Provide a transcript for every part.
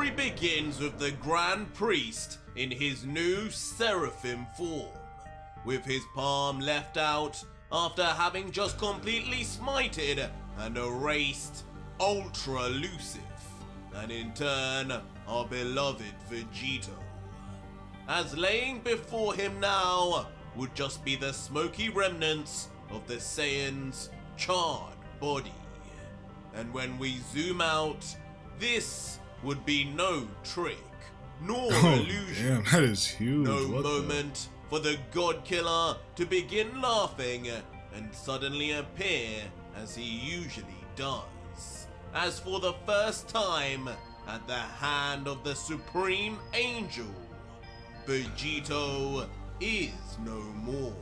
story begins with the Grand Priest in his new seraphim form, with his palm left out after having just completely smited and erased Ultra Lucifer, and in turn our beloved Vegito, as laying before him now would just be the smoky remnants of the Saiyan's charred body. And when we zoom out, this would be no trick, nor illusion. Damn, that is huge. No moment for the God Killer to begin laughing and suddenly appear as he usually does, as for the first time at the hand of the Supreme Angel, Vegito is no more.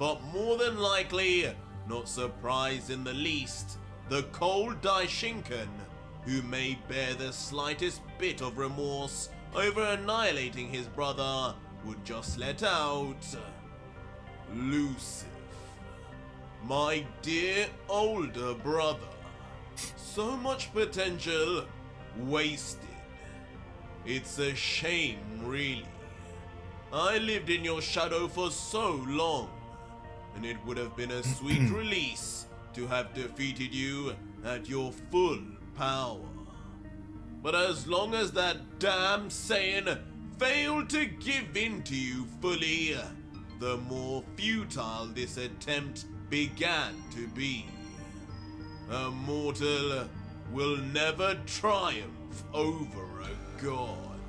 But more than likely, not surprised in the least, the cold Daishinkan, who may bear the slightest bit of remorse over annihilating his brother, would just let out, Lucifer, my dear older brother, so much potential wasted. It's a shame, really. I lived in your shadow for so long, and it would have been a sweet release to have defeated you at your full power. But as long as that damn Saiyan failed to give in to you fully, the more futile this attempt began to be. A mortal will never triumph over a god.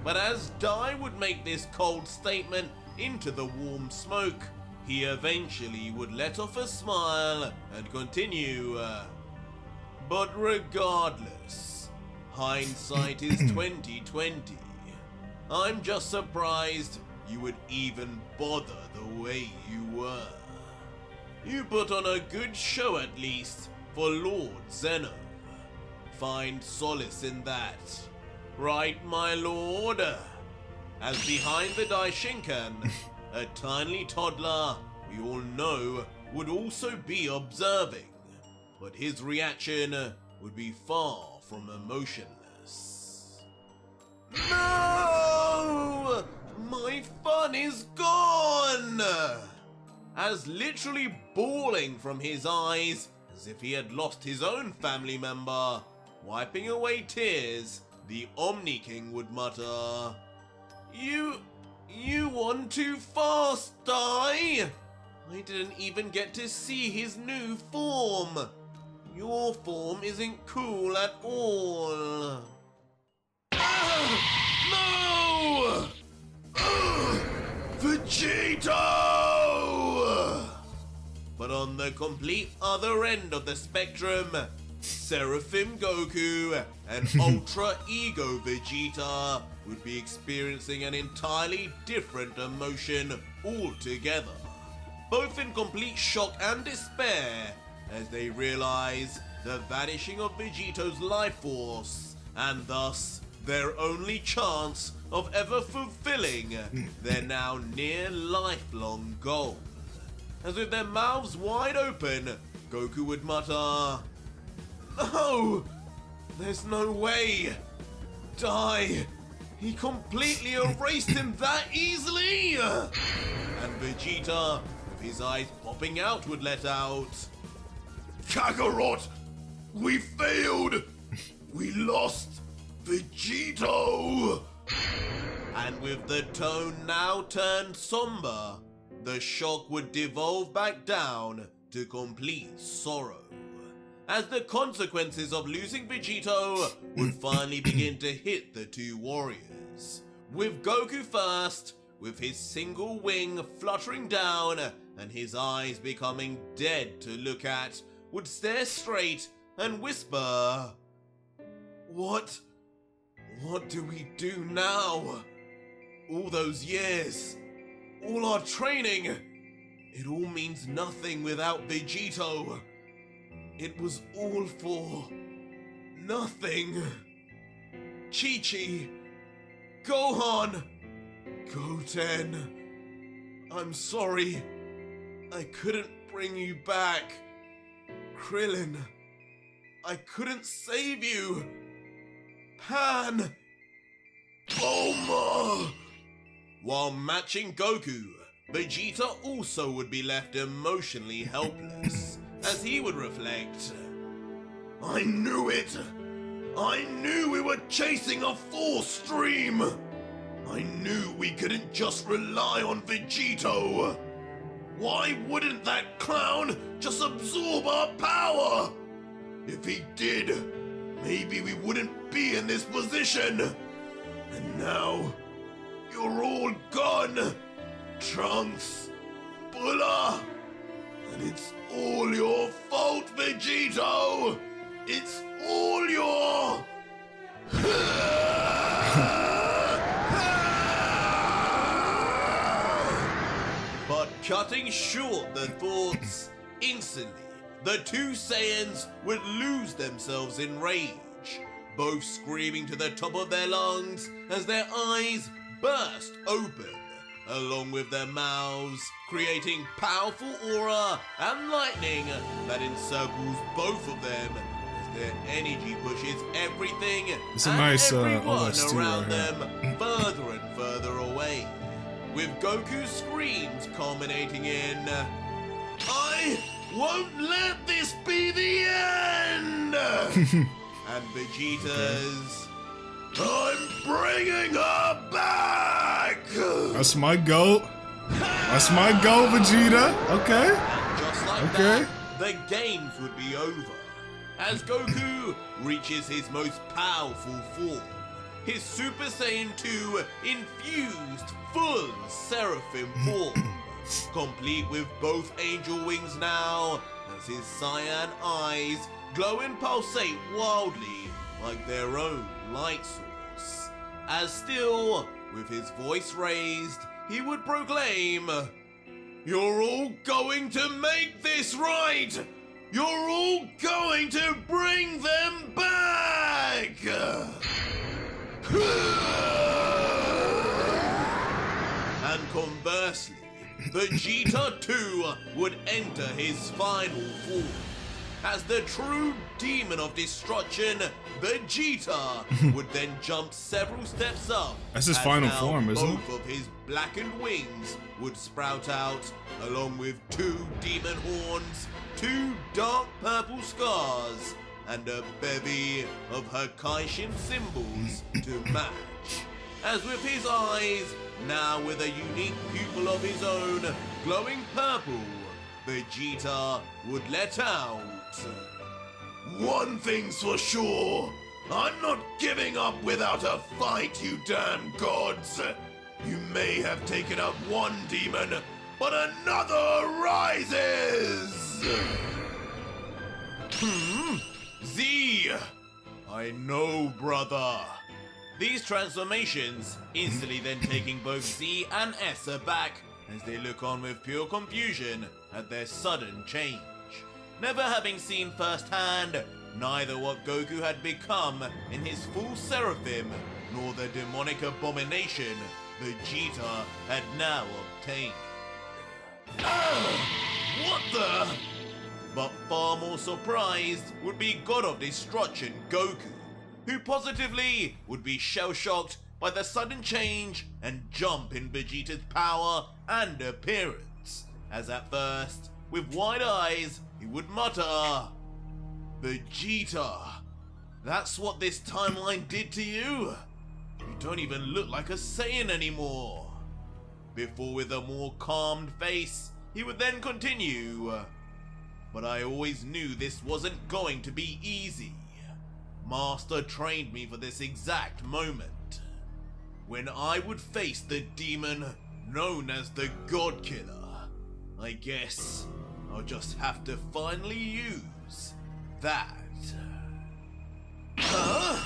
But as Dai would make this cold statement into the warm smoke, he eventually would let off a smile and continue, but regardless, hindsight is 20/20. I'm just surprised you would even bother the way you were. You put on a good show at least for Lord Zeno. Find solace in that. Right, my lord? As behind the Daishinkan, a tiny toddler we all know would also be observing, but his reaction would be far from emotionless. No! My fun is gone! As literally bawling from his eyes as if he had lost his own family member, wiping away tears, the Omni King would mutter, You won too fast, Dai! I didn't even get to see his new form. Your form isn't cool at all. No! Vegito! But on the complete other end of the spectrum, Seraphim Goku and Ultra Ego Vegeta would be experiencing an entirely different emotion altogether, both in complete shock and despair as they realize the vanishing of Vegito's life force and thus their only chance of ever fulfilling their now near lifelong goal. As with their mouths wide open, Goku would mutter, "No! There's no way! Dai! He completely erased him that easily!" And Vegeta, with his eyes popping out, would let out, "Kakarot! We failed! We lost Vegito!" And with the tone now turned somber, the shock would devolve back down to complete sorrow, as the consequences of losing Vegito would finally begin to hit the two warriors, with Goku first, with his single wing fluttering down and his eyes becoming dead to look at, would stare straight and whisper, What do we do now? All those years, all our training, it all means nothing without Vegito. It was all for nothing. Chi-Chi, Gohan, Goten, I'm sorry. I couldn't bring you back. Krillin, I couldn't save you. Pan! Bulma! While matching Goku, Vegeta also would be left emotionally helpless, as he would reflect. I knew it! I knew we were chasing a full stream! I knew we couldn't just rely on Vegito! Why wouldn't that clown just absorb our power? If he did, maybe we wouldn't be in this position. And now, you're all gone, Trunks, Bulla, and it's all your fault, Vegito! It's all your... But cutting short the thoughts, instantly, the two Saiyans would lose themselves in rage, both screaming to the top of their lungs as their eyes burst open, along with their mouths, creating powerful aura and lightning that encircles both of them as their energy pushes everything it's a and nice everyone OST around right them further and further away, with Goku's screams culminating in, I won't let this be the end! And Vegeta's, I'm bringing her back! That's my goat. That's my goat, Vegeta. Okay. And just like that, the games would be over, as Goku reaches his most powerful form, his Super Saiyan 2 infused full Seraphim form, complete with both angel wings now, as his cyan eyes glow and pulsate wildly like their own light source, as still, with his voice raised, he would proclaim, You're all going to make this right! You're all going to bring them back! And conversely, Vegeta too would enter his final form, as the true demon of destruction, Vegeta, would then jump several steps up. That's his as final now form, isn't it? both of his blackened wings would sprout out, along with 2 demon horns, 2 dark purple scars, and a bevy of Hakaishin symbols to match. As with his eyes, now with a unique pupil of his own, glowing purple, Vegeta would let out, One thing's for sure, I'm not giving up without a fight, you damn gods! You may have taken out one demon, but another rises! Z! I know, brother. These transformations instantly then taking both Z and S aback as they look on with pure confusion at their sudden change, never having seen firsthand neither what Goku had become in his full Seraphim, nor the demonic abomination Vegeta had now obtained. What the? But far more surprised would be God of Destruction Goku, who positively would be shell-shocked by the sudden change and jump in Vegeta's power and appearance, as at first, with wide eyes, he would mutter, Vegeta, that's what this timeline did to you? You don't even look like a Saiyan anymore. Before, with a more calmed face, he would then continue, but I always knew this wasn't going to be easy. Master trained me for this exact moment, when I would face the demon known as the God Killer. I guess I'll just have to finally use that. Huh?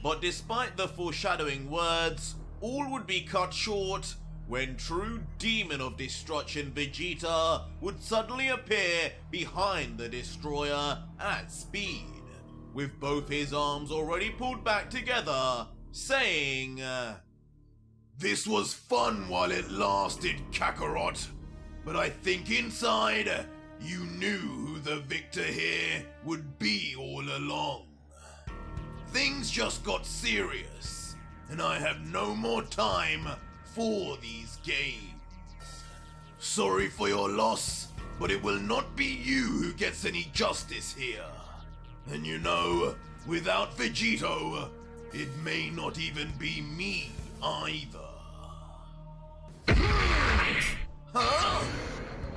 But despite the foreshadowing words, all would be cut short when true demon of destruction Vegeta would suddenly appear behind the destroyer at speed, with both his arms already pulled back together, saying, This was fun while it lasted, Kakarot, but I think inside, You knew who the victor here would be all along. Things just got serious, and I have no more time for these games. Sorry for your loss, but it will not be you who gets any justice here. And you know, without Vegito, it may not even be me either. Huh?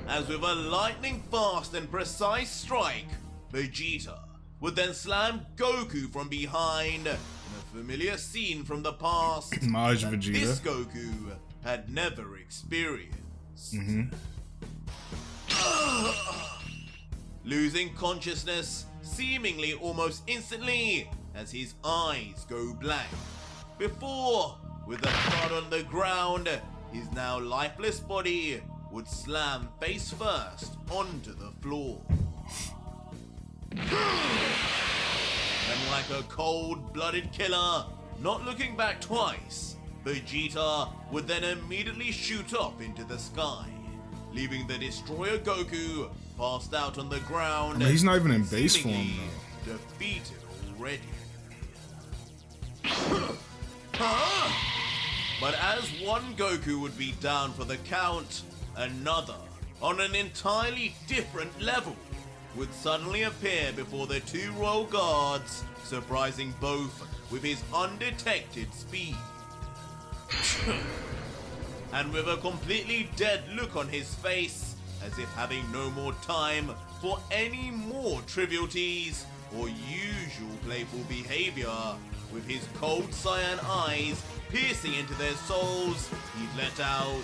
As with a lightning-fast and precise strike, Vegeta would then slam Goku from behind in a familiar scene from the past Maj that Vegeta. this Goku had never experienced. Losing consciousness seemingly almost instantly as his eyes go blank. Before, with a thud on the ground, his now lifeless body would slam face first onto the floor. And like a cold-blooded killer, not looking back twice, Vegeta would then immediately shoot up into the sky, leaving the Destroyer Goku passed out on the ground. I mean, he's not even in base form seemingly though. defeated already. Huh? But as one Goku would be down for the count, another, on an entirely different level, would suddenly appear before the two royal guards, surprising both with his undetected speed. And with a completely dead look on his face, as if having no more time for any more trivialities or usual playful behavior, with his cold cyan eyes piercing into their souls, he'd let out,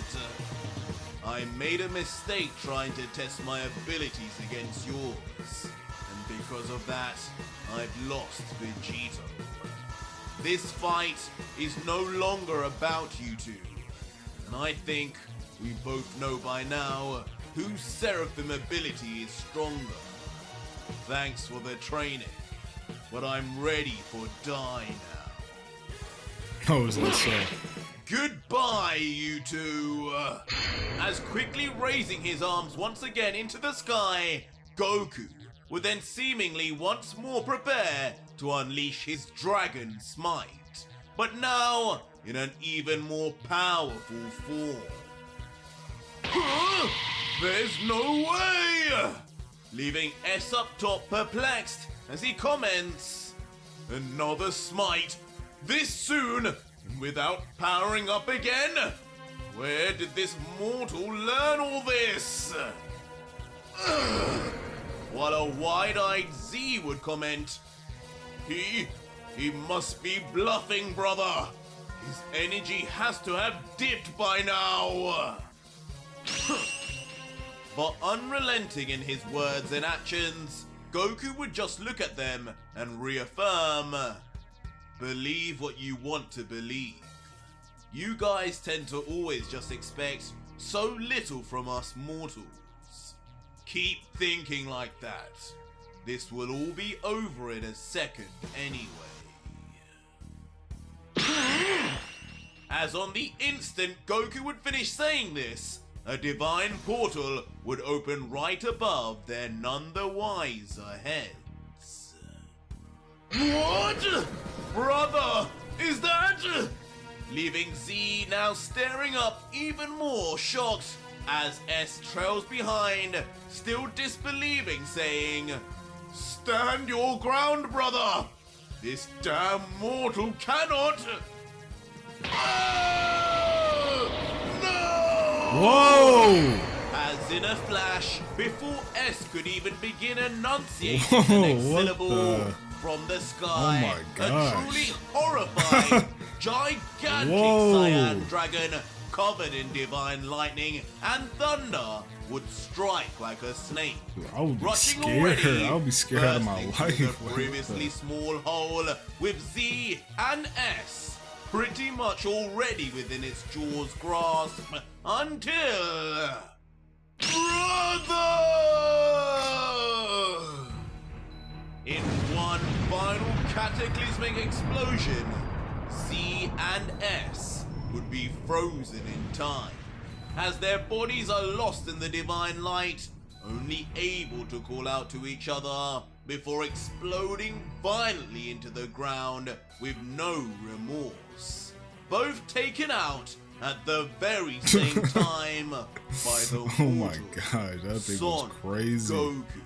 I made a mistake trying to test my abilities against yours, and because of that, I've lost Vegito. This fight is no longer about you two, and I think we both know by now whose Seraphim ability is stronger. Thanks for the training, but I'm ready for die now. Oh, is that so? Goodbye, you two! As quickly raising his arms once again into the sky, Goku would then seemingly once more prepare to unleash his Dragon Smite, but now in an even more powerful form. There's no way! Leaving S up top perplexed as he comments, another smite this soon and without powering up again? Where did this mortal learn all this? While a wide-eyed Z would comment, He must be bluffing, brother. His energy has to have dipped by now. But unrelenting in his words and actions, Goku would just look at them and reaffirm, believe what you want to believe. You guys tend to always just expect so little from us mortals. Keep thinking like that. This will all be over in a second anyway. As on the instant Goku would finish saying this, a divine portal would open right above their none the wiser heads. What? Brother, is that? Leaving Z now staring up even more shocked as S trails behind, still disbelieving, saying, stand your ground, brother! This damn mortal cannot... No! Whoa! As in a flash, before S could even begin enunciating Whoa, the next what syllable, the- from the sky, Oh my a gosh. truly horrifying, gigantic Whoa. cyan dragon covered in divine lightning and thunder would strike like a snake. Dude, I would be Rushing scared. already, I would be scared out of my bursting life. through the What the- previously small hole with Z and S pretty much already within its jaw's grasp until... Brother! In one final cataclysmic explosion, Z and S would be frozen in time, as their bodies are lost in the divine light, only able to call out to each other before exploding violently into the ground with no remorse. Both taken out at the very same time by the Oh my mortal god, that thing was Son crazy. Goku.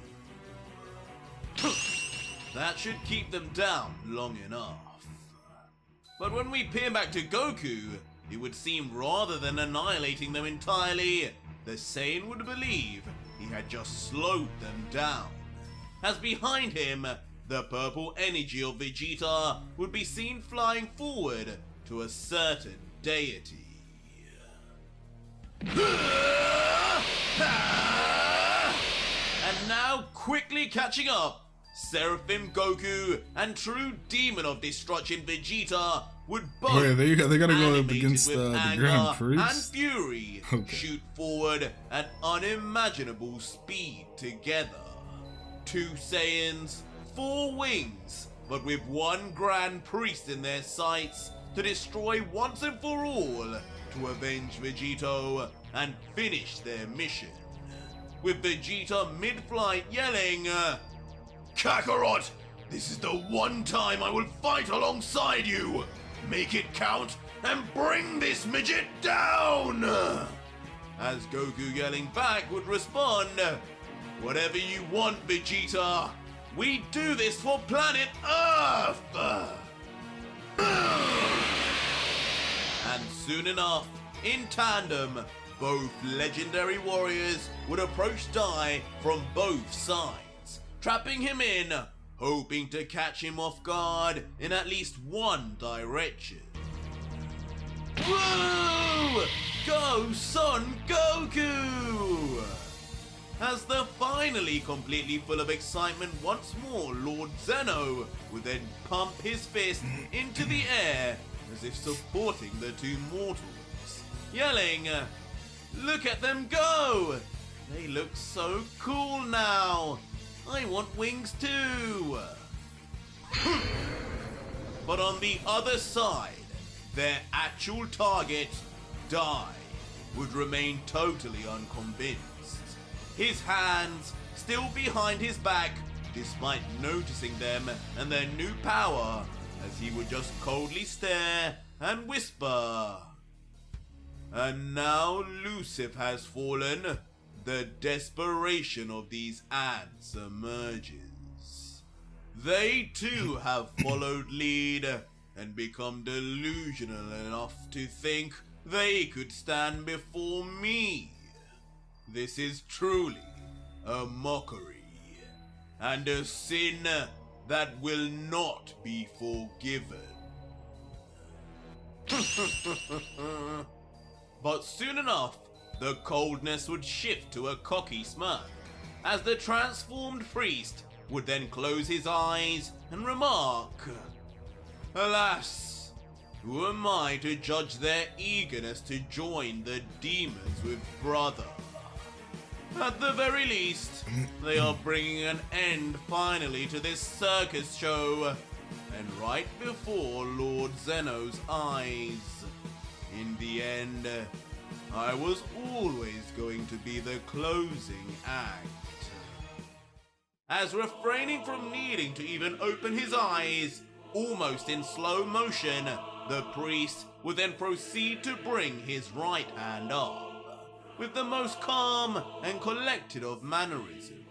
That should keep them down long enough. But when we peer back to Goku, it would seem rather than annihilating them entirely, the Saiyan would believe he had just slowed them down. As behind him, the purple energy of Vegeta would be seen flying forward to a certain deity. And now quickly catching up, Seraphim Goku and true demon of destruction Vegeta would both Wait, they gotta go up animated against with the anger Grand Priest? and fury shoot forward at unimaginable speed together. 2 Saiyans, 4 wings, but with one Grand Priest in their sights to destroy once and for all, to avenge Vegito and finish their mission. With Vegeta mid-flight yelling, "Kakarot, this is the one time I will fight alongside you! Make it count and bring this midget down!" As Goku yelling back would respond, "Whatever you want, Vegeta, we do this for planet Earth!" And soon enough, in tandem, both legendary warriors would approach Dai from both sides, trapping him in, hoping to catch him off guard in at least one direction. Woo! Go, Son Goku! As the finally completely full of excitement once more, Lord Zeno would then pump his fist into the air as if supporting the 2 mortals, yelling, "Look at them go! They look so cool now! I want wings too!" But on the other side, their actual target, Dai, would remain totally unconvinced. His hands still behind his back, despite noticing them and their new power, as he would just coldly stare and whisper, "And now Lucif has fallen. The desperation of these ants emerges. They too have followed lead and become delusional enough to think they could stand before me. This is truly a mockery and a sin that will not be forgiven." But soon enough, the coldness would shift to a cocky smirk, as the transformed priest would then close his eyes and remark, "Alas, who am I to judge their eagerness to join the demons with brother? At the very least, they are bringing an end finally to this circus show, and right before Lord Zeno's eyes. In the end, I was always going to be the closing act." As refraining from needing to even open his eyes, almost in slow motion, the priest would then proceed to bring his right hand up, with the most calm and collected of mannerisms.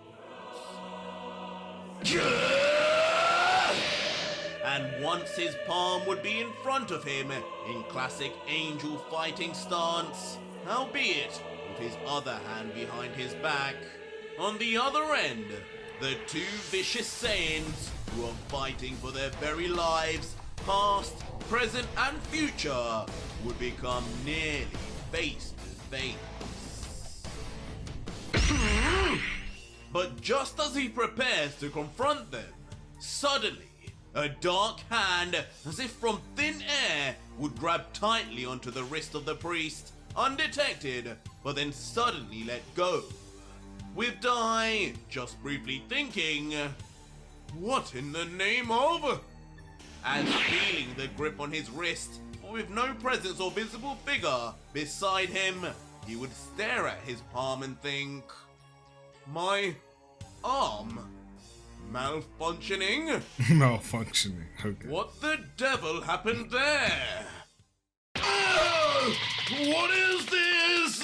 And once his palm would be in front of him in classic angel fighting stance, albeit with his other hand behind his back. On the other end, the 2 vicious Saiyans who are fighting for their very lives, past, present, and future, would become nearly face to face. But just as he prepares to confront them, suddenly, a dark hand, as if from thin air, would grab tightly onto the wrist of the priest, undetected, but then suddenly let go. With Dai just briefly thinking, "What in the name of?" As feeling the grip on his wrist, but with no presence or visible figure beside him, he would stare at his palm and think, My arm malfunctioning? Malfunctioning, okay. What the devil happened there? What is this?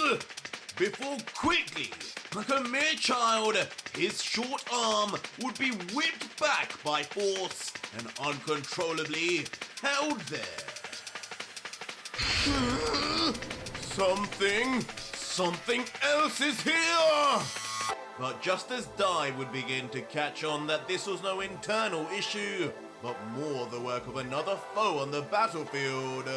Before quickly, like a mere child, his short arm would be whipped back by force and uncontrollably held there. Something else is here! But just as Dai would begin to catch on that this was no internal issue, but more the work of another foe on the battlefield.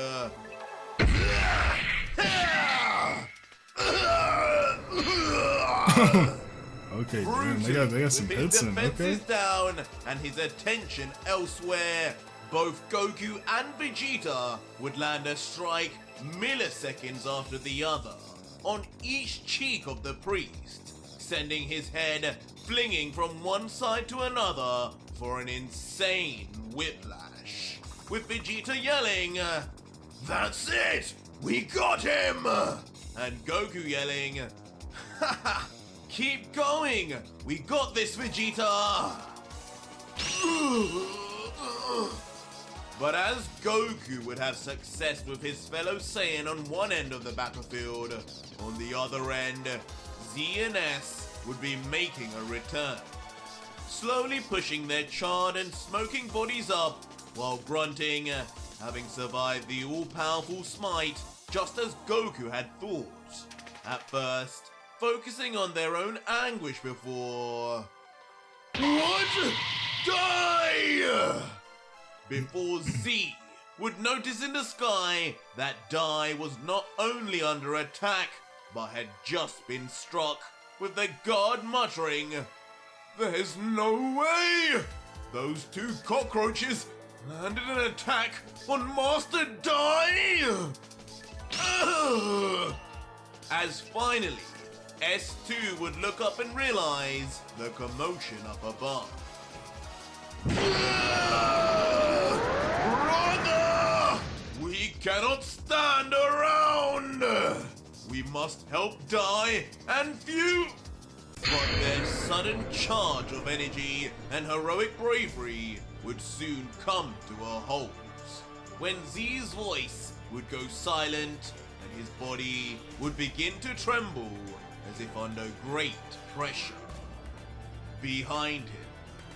Okay, damn, they got some hits in, okay? Down and his attention elsewhere, both Goku and Vegeta would land a strike milliseconds after the other on each cheek of the priest, sending his head flinging from one side to another for an insane whiplash, with Vegeta yelling, "That's it! We got him!" and Goku yelling, "Haha! Keep going! We got this, Vegeta!" But as Goku would have success with his fellow Saiyan on one end of the battlefield, on the other end, Z and S would be making a return, slowly pushing their charred and smoking bodies up while grunting, having survived the all-powerful smite just as Goku had thought. At first, focusing on their own anguish before... What? Die! Before Z would notice in the sky that Dai was not only under attack, but had just been struck, with the guard muttering, "There's no way! Those two cockroaches landed an attack on Master Dai!" As finally, S2 would look up and realize the commotion up above. Brother! We cannot stand around! We must help Dai and few. But their sudden charge of energy and heroic bravery would soon come to a halt, when Z's voice would go silent and his body would begin to tremble as if under great pressure. Behind him,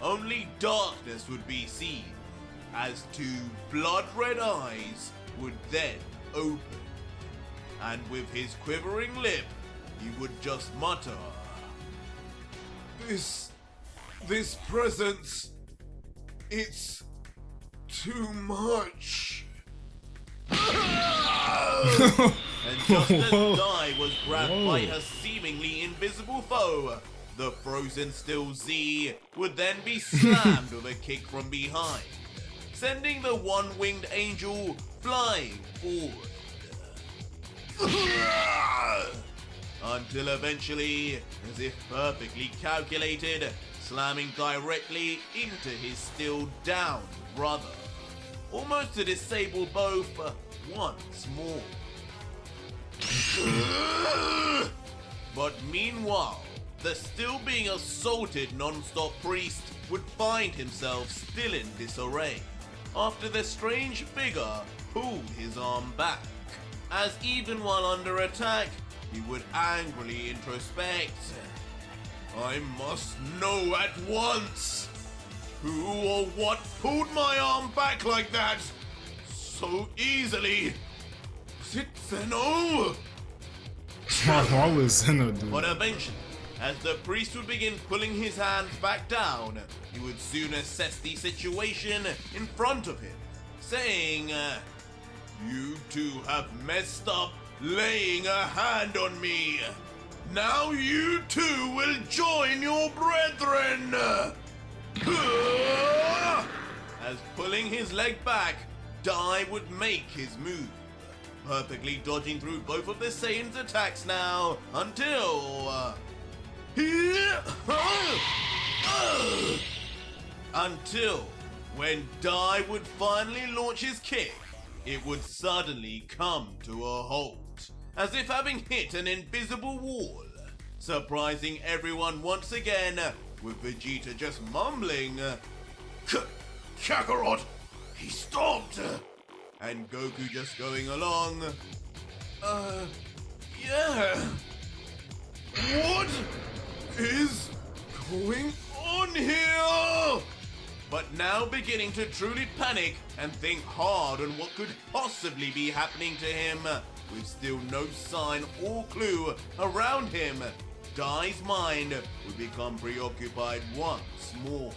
only darkness would be seen, as two blood-red eyes would then open. And with his quivering lip, he would just mutter, This presence, it's too much." And just as Dai was grabbed by a seemingly invisible foe, the frozen still Z would then be slammed with a kick from behind, sending the one-winged angel flying forward. Until eventually, as if perfectly calculated, slamming directly into his still down brother, almost to disable both once more. But meanwhile, the still being assaulted non-stop priest would find himself still in disarray after the strange figure pulled his arm back, as even while under attack, he would angrily introspect, "I must know at once who or what pulled my arm back like that so easily. Is it Zeno?" Why would Zeno do But that? eventually, as the priest would begin pulling his hands back down, he would soon assess the situation in front of him, saying, "You two have messed up laying a hand on me. Now you too will join your brethren." As pulling his leg back, Dai would make his move, perfectly dodging through both of the Saiyans' attacks now, until when Dai would finally launch his kick, it would suddenly come to a halt, as if having hit an invisible wall, surprising everyone once again with Vegeta just mumbling, Kakarot, he stopped! And Goku just going along, yeah. What is going on here? But now beginning to truly panic and think hard on what could possibly be happening to him, with still no sign or clue around him, Dai's mind would become preoccupied once more.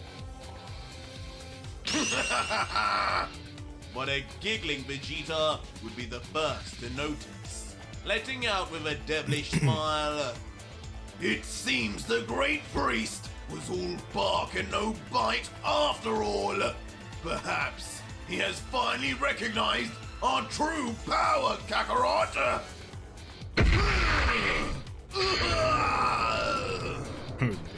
But a giggling Vegeta would be the first to notice, letting out with a devilish smile. It seems the great priest was all bark and no bite after all. Perhaps he has finally recognized our true power, Kakarot.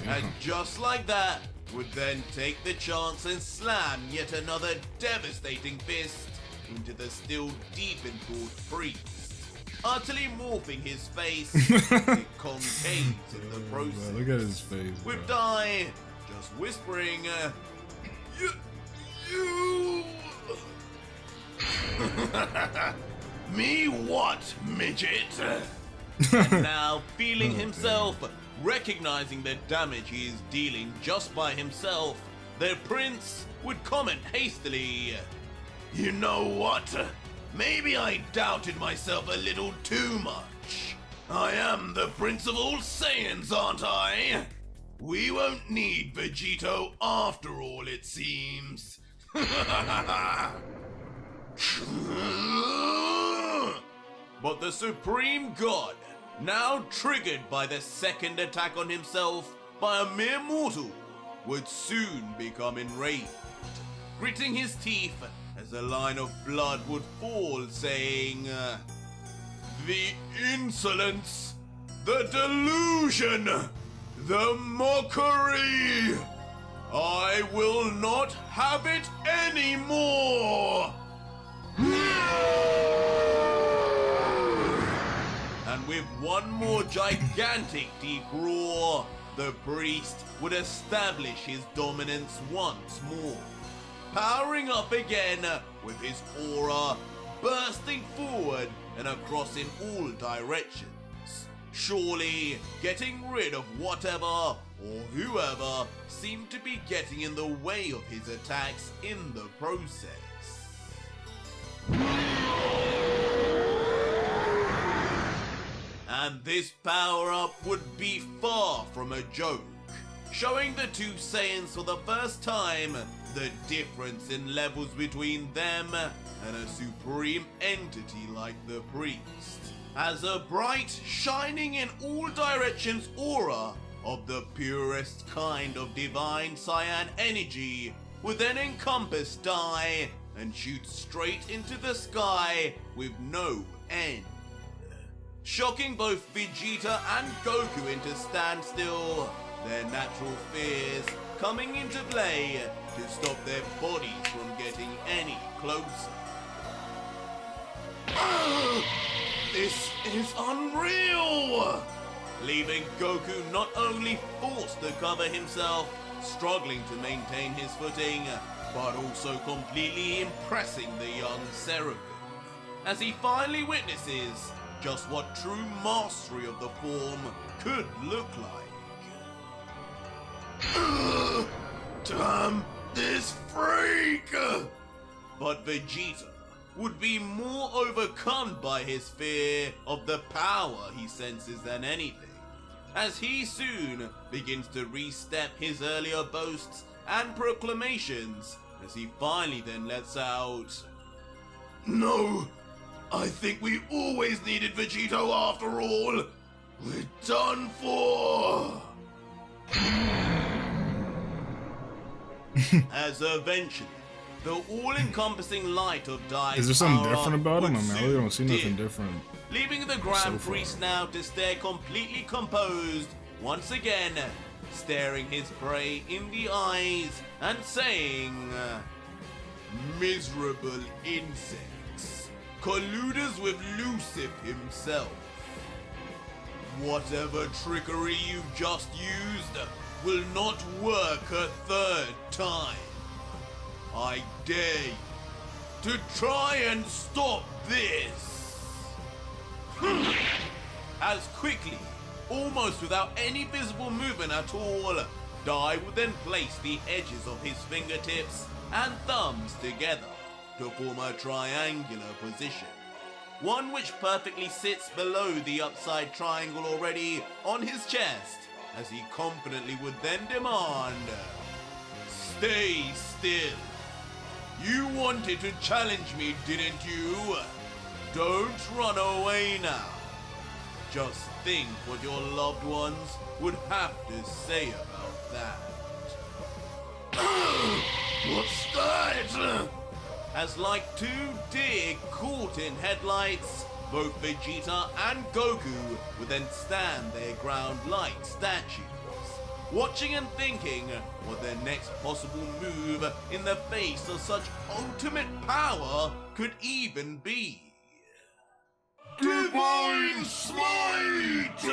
And just like that, would then take the chance and slam yet another devastating fist into the still deep in thought priest, utterly morphing his face it concaves in the process. Look at his face, with Dai just whispering, you... Me what, midget? And now feeling himself, recognizing the damage he is dealing just by himself, the prince would comment hastily, you know what? Maybe I doubted myself a little too much. I am the Prince of all Saiyans, aren't I? We won't need Vegito after all, it seems. But the Supreme God, now triggered by the second attack on himself by a mere mortal, would soon become enraged, gritting his teeth as a line of blood would fall, saying, the insolence, the delusion, the mockery, I will not have it anymore! And with one more gigantic deep roar, the priest would establish his dominance once more, powering up again with his aura bursting forward and across in all directions, surely getting rid of whatever or whoever seemed to be getting in the way of his attacks in the process. And this power-up would be far from a joke, showing the two Saiyans for the first time the difference in levels between them and a supreme entity like the priest, as a bright, shining in all directions aura of the purest kind of divine Saiyan energy would then encompass Dai and shoot straight into the sky with no end, shocking both Vegeta and Goku into standstill, their natural fears coming into play to stop their bodies from getting any closer. This is unreal! Leaving Goku not only forced to cover himself, struggling to maintain his footing, but also completely impressing the young Seraphim, as he finally witnesses just what true mastery of the form could look like. Damn this freak! But Vegeta would be more overcome by his fear of the power he senses than anything, as he soon begins to re-step his earlier boasts and proclamations, as he finally then lets out, no! I think we always needed Vegito after all! We're done for! As eventually, the all-encompassing light of Dai's Is there something power different about him? would I mean, I really don't see soon nothing dim, different. leaving the so Grand far. Priest now to stare completely composed, once again, staring his prey in the eyes and saying, miserable insects, colluders with Lucifer himself. Whatever trickery you've just used will not work a third time. I dare you to try and stop this. As quickly, almost without any visible movement at all, Dai would then place the edges of his fingertips and thumbs together to form a triangular position. One which perfectly sits below the upside triangle already on his chest, as he confidently would then demand, "Stay still. You wanted to challenge me, didn't you? Don't run away now. Just think what your loved ones would have to say about that." What's that? As like two deer caught in headlights, both Vegeta and Goku would then stand their ground like statues, watching and thinking what their next possible move in the face of such ultimate power could even be. Divine Smite!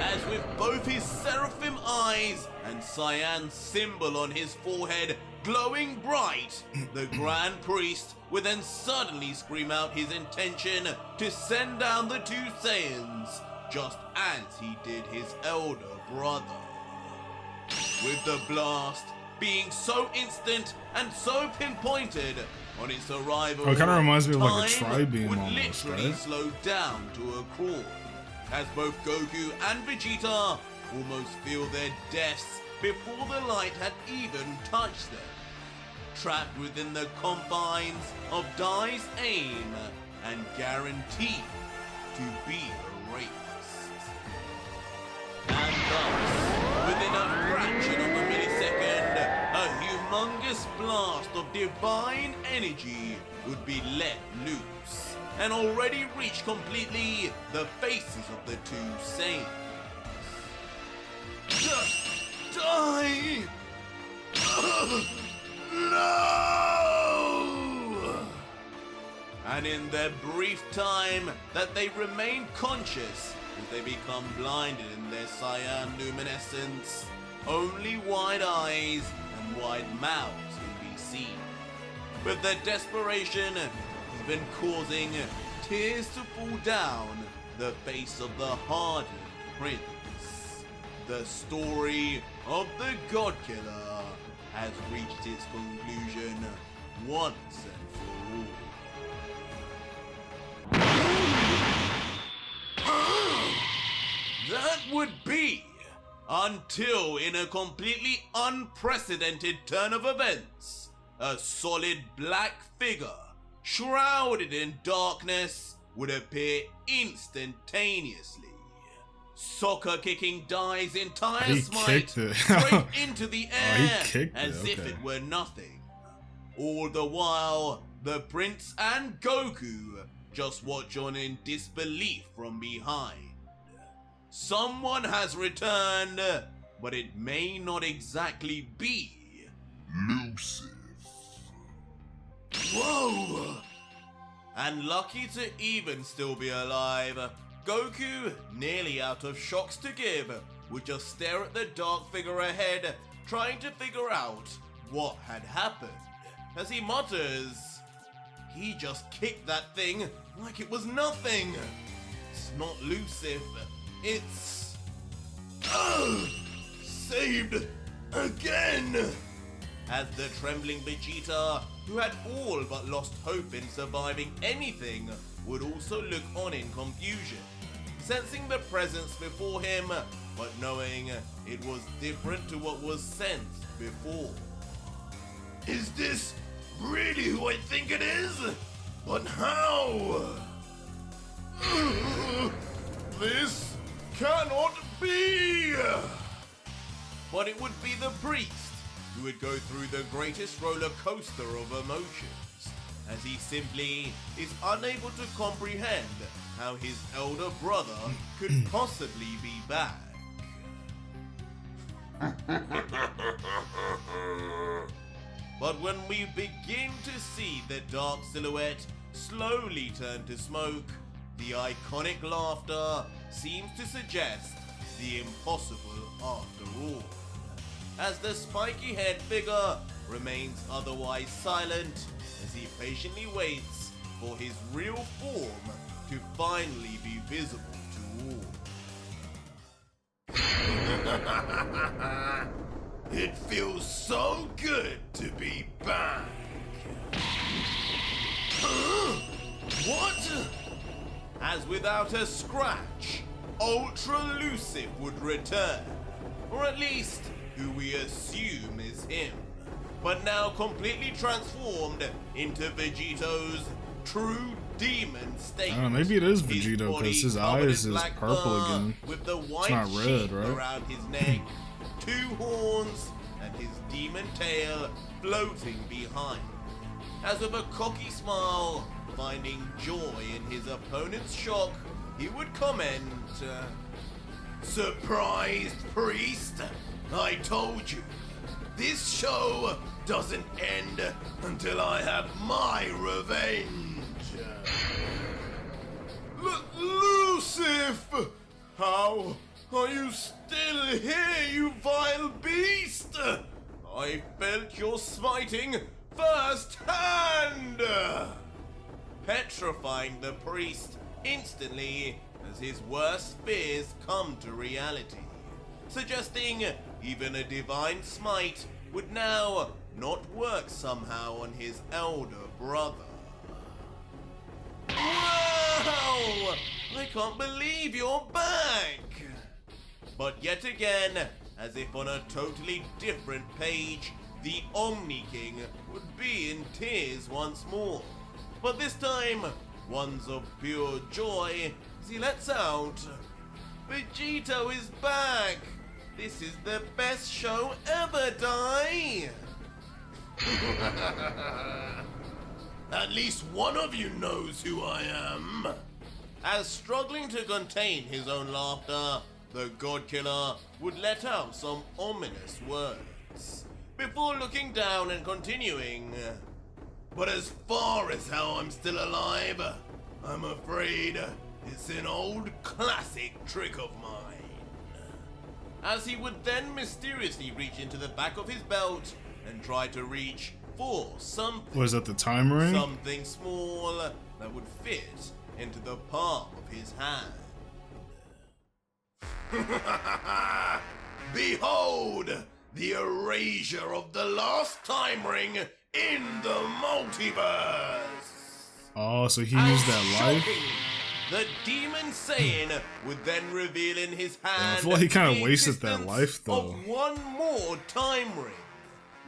As with both his seraphim eyes and cyan symbol on his forehead glowing bright, the Grand Priest would then suddenly scream out his intention to send down the two Saiyans, just as he did his elder brother. With the blast being so instant and so pinpointed on its arrival, Oh, it kind of reminds me of like a time tri-beam would almost, literally right? slow down to a crawl, as both Goku and Vegeta almost feel their deaths before the light had even touched them, trapped within the confines of Dai's aim and guaranteed to be erased. And thus, within a fraction of a millisecond, a humongous blast of divine energy would be let loose and already reach completely the faces of the two Saiyans. Die! No! And in the brief time that they remain conscious as they become blinded in their cyan luminescence, only wide eyes and wide mouths can be seen, with their desperation even causing tears to fall down the face of the hardened prince. The story of the God Killer has reached its conclusion once and for all. That would be until, in a completely unprecedented turn of events, a solid black figure shrouded in darkness would appear instantaneously, soccer kicking Dai's entire He smite kicked it. straight into the he air kicked as it, if okay. it were nothing. All the while, the Prince and Goku just watch on in disbelief from behind. Someone has returned, but it may not exactly be Lucifer. Whoa! And lucky to even still be alive, Goku, nearly out of shocks to give, would just stare at the dark figure ahead, trying to figure out what had happened. As he mutters, "He just kicked that thing like it was nothing. It's not Lucifer, it's... Saved again! As the trembling Vegeta, who had all but lost hope in surviving anything, would also look on in confusion, sensing the presence before him, but knowing it was different to what was sensed before. Is this really who I think it is? But how? This cannot be! But it would be the priest who would go through the greatest roller coaster of emotions, as he simply is unable to comprehend how his elder brother could possibly be back. But when we begin to see the dark silhouette slowly turn to smoke, The iconic laughter seems to suggest the impossible after all, as the spiky-haired figure remains otherwise silent as he patiently waits for his real form to finally be visible to all. It feels so good to be back. What? As without a scratch, Ultra Lucifer would return, or at least who we assume is him, but now completely transformed into Vegito's true demon state. I don't know, maybe it is His Vegito body because his covered in eyes is black purple fur, again. with the white not red, sheet right? around his neck, 2 horns, and his demon tail floating behind. As with a cocky smile, finding joy in his opponent's shock, he would comment, Surprised, priest? I told you, this show doesn't end until I have my revenge. Lucifer! How are you still here, you vile beast? I felt your smiting firsthand! Petrifying the priest instantly as his worst fears come to reality, suggesting even a divine smite would now not work somehow on his elder brother. Wow! I can't believe you're back! But yet again, as if on a totally different page, the Omni King would be in tears once more. But this time, ones of pure joy as he lets out, Vegito is back! This is the best show ever, Die! At least one of you knows who I am. As struggling to contain his own laughter, the God Killer would let out some ominous words, before looking down and continuing. But as far as how I'm still alive, I'm afraid it's an old classic trick of mine. As he would then mysteriously reach into the back of his belt and try to reach for something. Was that the time ring? Something small that would fit into the palm of his hand. Behold, the erasure of the last time ring in the multiverse. Oh, so he used that life? Shocking, the demon Saiyan would then reveal in his hand I feel like he kinda the wasted that existence life, though. of one more time ring.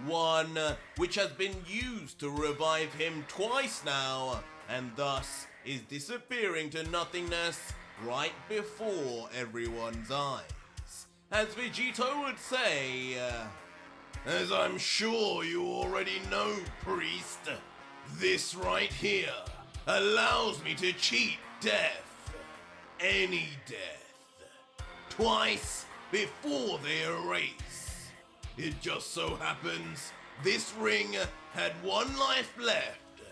One which has been used to revive him twice now, and thus is disappearing to nothingness right before everyone's eyes. As Vegito would say, As I'm sure you already know, priest, this right here allows me to cheat death. Any death. Twice before they erase. It just so happens this ring had one life left,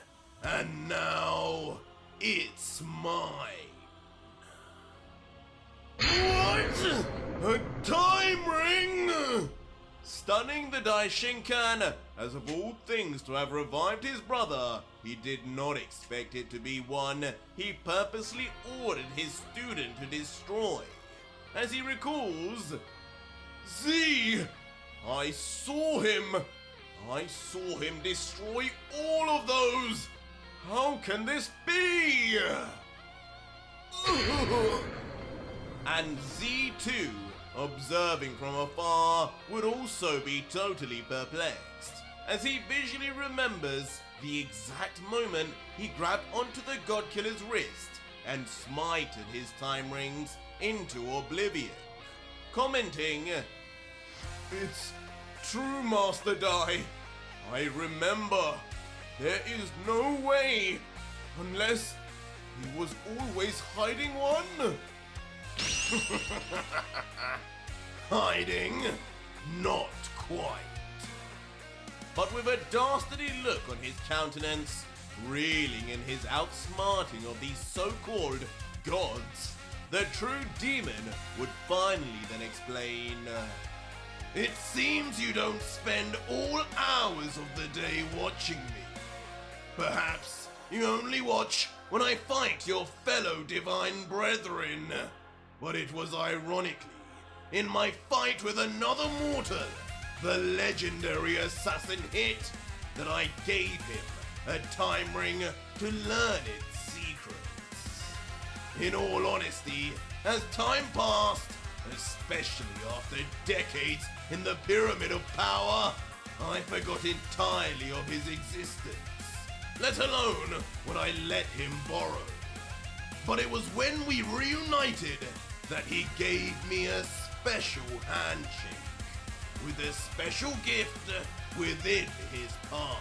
and now it's mine. What? A time ring? stunning the Daishinkan, as of all things to have revived his brother, he did not expect it to be one he purposely ordered his student to destroy. As he recalls, Z, I saw him destroy all of those. How can this be? And Z2, observing from afar, would also be totally perplexed, as he visually remembers the exact moment he grabbed onto the God Killer's wrist and smited his time rings into oblivion, commenting, "It's true, Master Dai. I remember. There is no way, unless he was always hiding one." Hiding? Not quite. But with a dastardly look on his countenance, reeling in his outsmarting of these so-called gods, the true demon would finally then explain. It seems you don't spend all hours of the day watching me. Perhaps you only watch when I fight your fellow divine brethren. But it was ironically in my fight with another mortal, the legendary assassin Hit, that I gave him a time ring to learn its secrets. In all honesty, as time passed, especially after decades in the Pyramid of Power, I forgot entirely of his existence, let alone what I let him borrow. But it was when we reunited that he gave me a special handshake, with a special gift within his palm.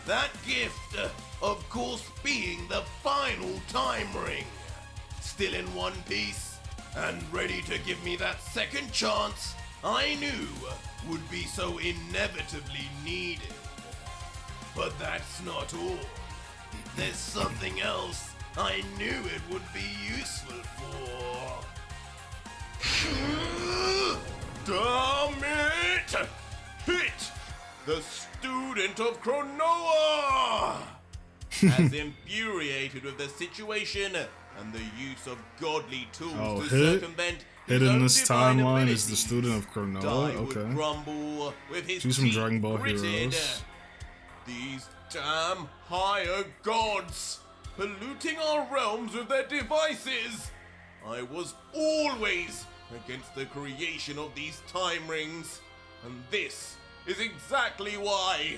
That gift, of course, being the final time ring, still in one piece, and ready to give me that second chance I knew would be so inevitably needed. But that's not all. There's something else I knew it would be useful for. Damn it! Hit! The student of Cronoa! As infuriated with the situation and the use of godly tools to Hit? circumvent Hit his in own this divine timeline is abilities, the student of Cronoa? Dai Okay. would grumble with his Do some teeth Dragon Ball gritted. Heroes. These damn higher gods, polluting our realms with their devices. I was always against the creation of these time rings, and this is exactly why.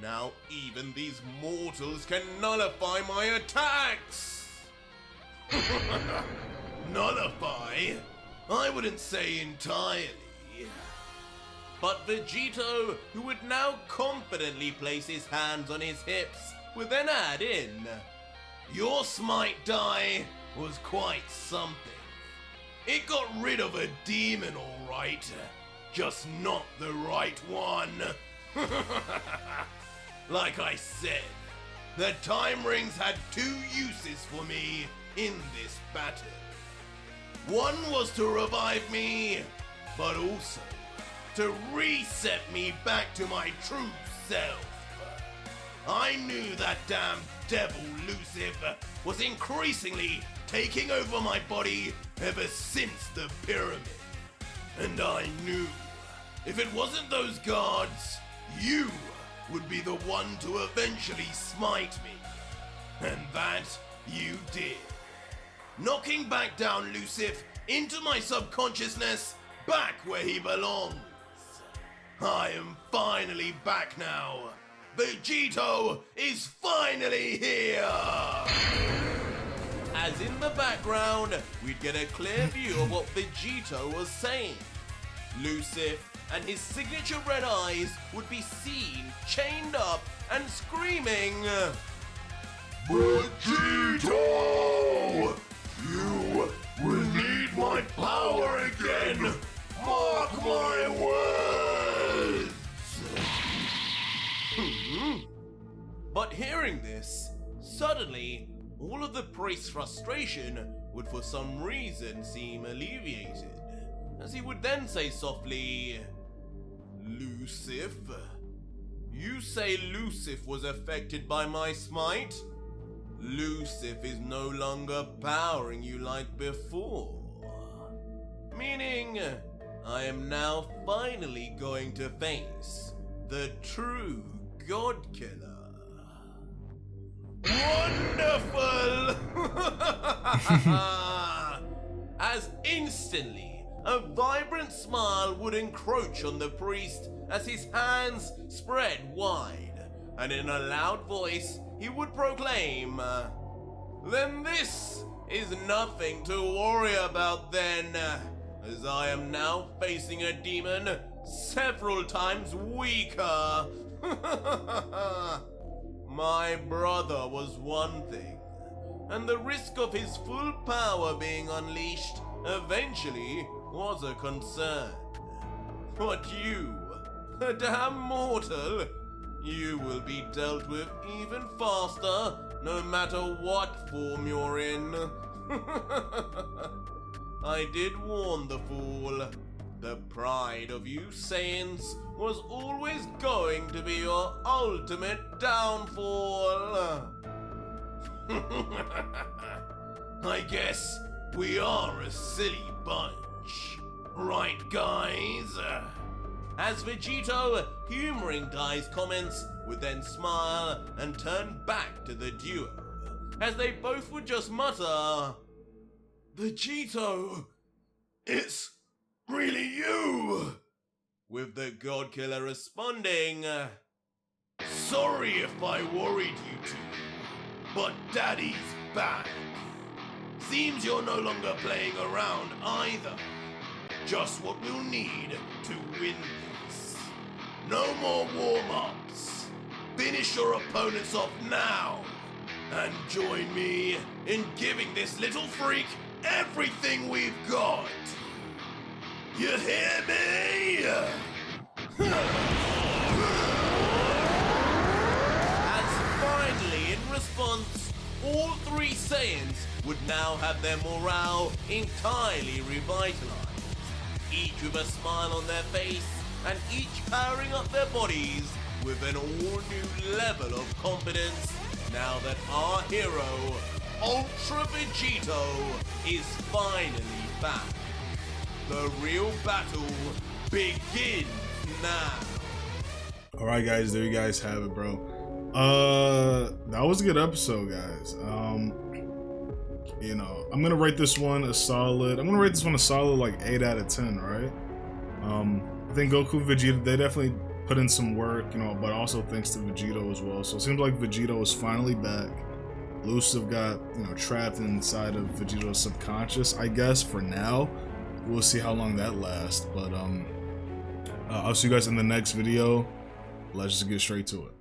Now even these mortals can nullify my attacks. Nullify? I wouldn't say entirely. But Vegito, who would now confidently place his hands on his hips, would then add in, Your smite die was quite something. It got rid of a demon, all right. Just not the right one. Like I said, the time rings had two uses for me in this battle. One was to revive me, but also to reset me back to my true self. I knew that damn devil Lucifer was increasingly taking over my body ever since the pyramid. And I knew if it wasn't those guards, you would be the one to eventually smite me. And that you did. Knocking back down Lucifer into my subconsciousness, back where he belongs. I am finally back now. Vegito is finally here! as in the background, we'd get a clear view of what Vegito was saying. Lucifer and his signature red eyes would be seen chained up and screaming, Vegito! You will need my power again! Mark my words! But hearing this, suddenly, all of the priest's frustration would for some reason seem alleviated, as he would then say softly, Lucifer? You say Lucifer was affected by my smite? Lucifer is no longer powering you like before. Meaning, I am now finally going to face the true God Killer. Wonderful! As instantly, a vibrant smile would encroach on the priest as his hands spread wide, and in a loud voice he would proclaim, Then this is nothing to worry about then, as I am now facing a demon several times weaker. My brother was one thing, and the risk of his full power being unleashed eventually was a concern. But you, a damn mortal, you will be dealt with even faster, no matter what form you're in. I did warn the fool. The pride of you Saiyans was always going to be your ultimate downfall. I guess we are a silly bunch. Right, guys? As Vegito, humoring Guy's comments, would then smile and turn back to the duo, as they both would just mutter, Vegito, it's really you! with the God Killer responding, Sorry if I worried you two, but Daddy's back. Seems you're no longer playing around either. Just what we'll need to win this. No more warm-ups. Finish your opponents off now. And join me in giving this little freak everything we've got. You hear me? as finally in response, all three Saiyans would now have their morale entirely revitalized, each with a smile on their face and each powering up their bodies with an all-new level of confidence now that our hero, Ultra Vegito, is finally back. The real battle begins now. Alright guys, there you guys have it, bro. That was a good episode, guys. You know, I'm gonna rate this one a solid, like 8 out of 10, right? I think Goku and Vegeta, they definitely put in some work, you know, but also thanks to Vegito as well. So it seems like Vegito is finally back. Elusive got, you know, trapped inside of Vegito's subconscious, I guess, for now. We'll see how long that lasts, but I'll see you guys in the next video. Let's just get straight to it.